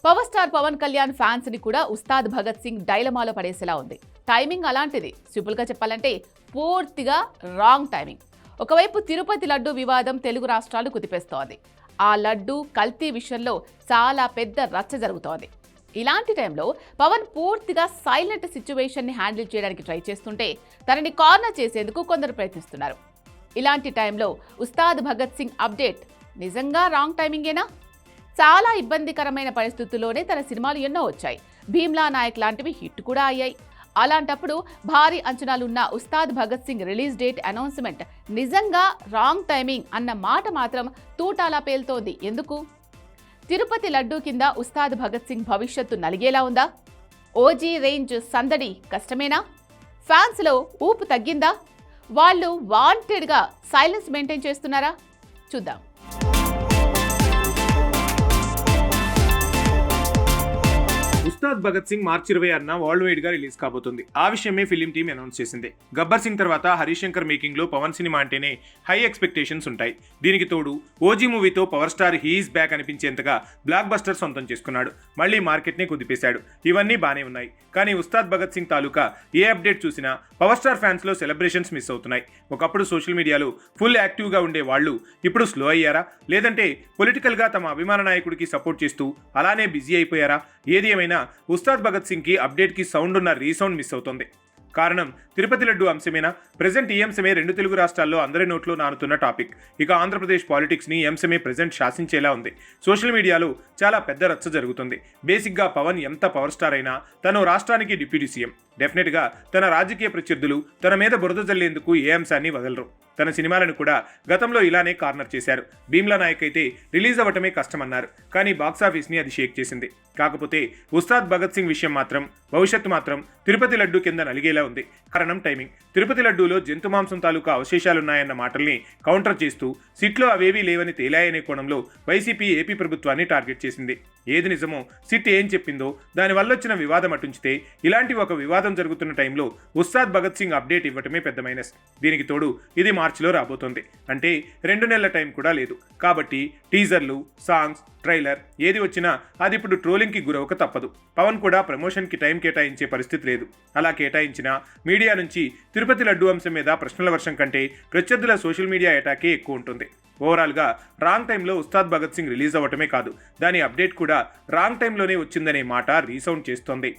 Power star Pawan Kalyan fans ని కూడా ఉస్తాద్ భగత్ సింగ్ డైలమాలో పడేసేలా ఉంది. టైమింగ్ అలాంటిది. సింపుల్ గా చెప్పాలంటే పూర్తిగా రాంగ్ టైమింగ్. ఒకవైపు తిరుపతి లడ్డు వివాదం తెలుగు రాష్ట్రాలు కుదిపేస్తోంది. ఆ లడ్డు కల్తీ విషయంలో చాలా పెద్ద రచ్చ జరుగుతోంది. ఇలాంటి టైంలో పవన్ పూర్తిగా సైలెంట్ సిచ్యువేషన్ ని హ్యాండిల్ చేయడానికి ట్రై చేస్తుంటే తనని కార్నర్ చేసేందుకు కొందరు ప్రయత్నిస్తున్నారు. ఇలాంటి టైంలో ఉస్తాద్ భగత్ సింగ్ అప్డేట్ నిజంగా రాంగ్ టైమింగేనా? చాలా ఇబ్బందికరమైన పరిస్థితుల్లోనే తన సినిమాలు ఎన్నో వచ్చాయి. భీమ్లా నాయక్ లాంటివి హిట్ కూడా అయ్యాయి. అలాంటప్పుడు భారీ అంచనాలున్న Ustaad Bhagat Singh release date announcement నిజంగా రాంగ్ టైమింగ్ అన్న మాట మాత్రం తూటాలా పేలుతోంది. ఎందుకు? తిరుపతి లడ్డూ కింద ఉస్తాద్ భగత్ సింగ్ భవిష్యత్తు నలిగేలా ఉందా? ఓజీ రేంజ్ సందడి కష్టమేనా? ఫ్యాన్స్లో ఊపు తగ్గిందా? వాళ్ళు వాంటెడ్గా సైలెన్స్ మెయింటైన్ చేస్తున్నారా? చూద్దాం. ఉస్తాద్ భగత్ సింగ్ మార్చి 26న వరల్డ్ వైడ్ గా రిలీజ్ కాబోతుంది. ఆ విషయమే ఫిలిం టీమ్ అనౌన్స్ చేసింది. గబ్బర్ సింగ్ తర్వాత హరిశంకర్ మేకింగ్ లో పవన్ సినిమా అంటేనే హై ఎక్స్పెక్టేషన్స్ ఉంటాయి. దీనికి తోడు ఓజీ మూవీతో పవర్ స్టార్ హీఈస్ బ్యాక్ అనిపించేంతగా బ్లాక్ బస్టర్ సొంతం చేసుకున్నాడు. మళ్ళీ మార్కెట్ ని కుదిపేశాడు. ఇవన్నీ బానే ఉన్నాయి. కానీ ఉస్తాద్ భగత్ సింగ్ తాలూకా ఏ అప్డేట్ చూసినా పవర్ స్టార్ ఫ్యాన్స్ లో సెలబ్రేషన్స్ మిస్ అవుతున్నాయి. ఒకప్పుడు సోషల్ మీడియాలో ఫుల్ యాక్టివ్ గా ఉండే వాళ్ళు ఇప్పుడు స్లో అయ్యారా? లేదంటే పొలిటికల్ గా తమ అభిమాన నాయకుడికి సపోర్ట్ చేస్తూ అలానే బిజీ అయిపోయారా? ఏది ఏమైనా ఉస్తాద్ భగత్ సింగ్ కి అప్డేట్ కి సౌండ్ ఉన్న రీసౌండ్ మిస్ అవుతుంది. కారణం తిరుపతి లడ్డు అంశమేనా? ప్రెజెంట్ ఈ అంశమే రెండు తెలుగు రాష్ట్రాల్లో అందరి నోట్లో నానుతున్న టాపిక్. ఇక ఆంధ్రప్రదేశ్ పాలిటిక్స్ ని ఈ అంశమే ప్రెజెంట్ శాసించేలా ఉంది. సోషల్ మీడియాలో చాలా పెద్ద రచ్చ జరుగుతుంది. బేసిక్ గా పవన్ ఎంత పవర్ స్టార్ అయినా తను రాష్ట్రానికి డిప్యూటీ సీఎం. డెఫినెట్ గా తన రాజకీయ ప్రత్యర్థులు తన మీద బురద జల్లేందుకు ఏ అంశాన్ని వదలరు. తన సినిమాలను కూడా గతంలో ఇలానే కార్నర్ చేశారు. భీమ్లా నాయక్ అయితే రిలీజ్ అవ్వటమే కష్టమన్నారు. కానీ బాక్సాఫీస్ ని అది షేక్ చేసింది. కాకపోతే ఉస్తాద్ భగత్ సింగ్ విషయం మాత్రం, భవిష్యత్తు మాత్రం తిరుపతి లడ్డు కింద నలిగేలా ఉంది. కారణం టైమింగ్. తిరుపతి లడ్డూలో జంతు మాంసం తాలూకా అవశేషాలున్నాయన్న మాటల్ని కౌంటర్ చేస్తూ సిట్లో అవేవీ లేవని తేలాయనే కోణంలో వైసీపీ ఏపీ ప్రభుత్వాన్ని టార్గెట్ చేసింది. ఏది నిజమో సిట్ ఏం చెప్పిందో దానివల్ల వచ్చిన వివాదం అటుంచితే ఇలాంటి ఒక వివాదం జరుగుతున్న టైంలో ఉస్తాద్ భగత్ సింగ్ అప్డేట్ ఇవ్వటమే పెద్ద మైనస్. దీనికి తోడు ఇది మార్చిలో రాబోతోంది. అంటే 2 నెలల టైం కూడా లేదు. కాబట్టి టీజర్లు, సాంగ్స్, ట్రైలర్ ఏది వచ్చినా అది ఇప్పుడు ట్రోలింగ్కి గురవక తప్పదు. పవన్ కూడా ప్రమోషన్కి టైం కేటాయించే పరిస్థితి లేదు. అలా కేటాయించినా మీడియా నుంచి తిరుపతి లడ్డు అంశం మీద ప్రశ్నల వర్షం కంటే ప్రత్యర్థుల సోషల్ మీడియా అటాకే ఎక్కువ ఉంటుంది. ఓవరాల్గా రాంగ్ టైంలో ఉస్తాద్ భగత్ సింగ్ రిలీజ్ అవ్వటమే కాదు, దాని అప్డేట్ కూడా రాంగ్ టైంలోనే వచ్చిందనే మాట రీసౌండ్ చేస్తోంది.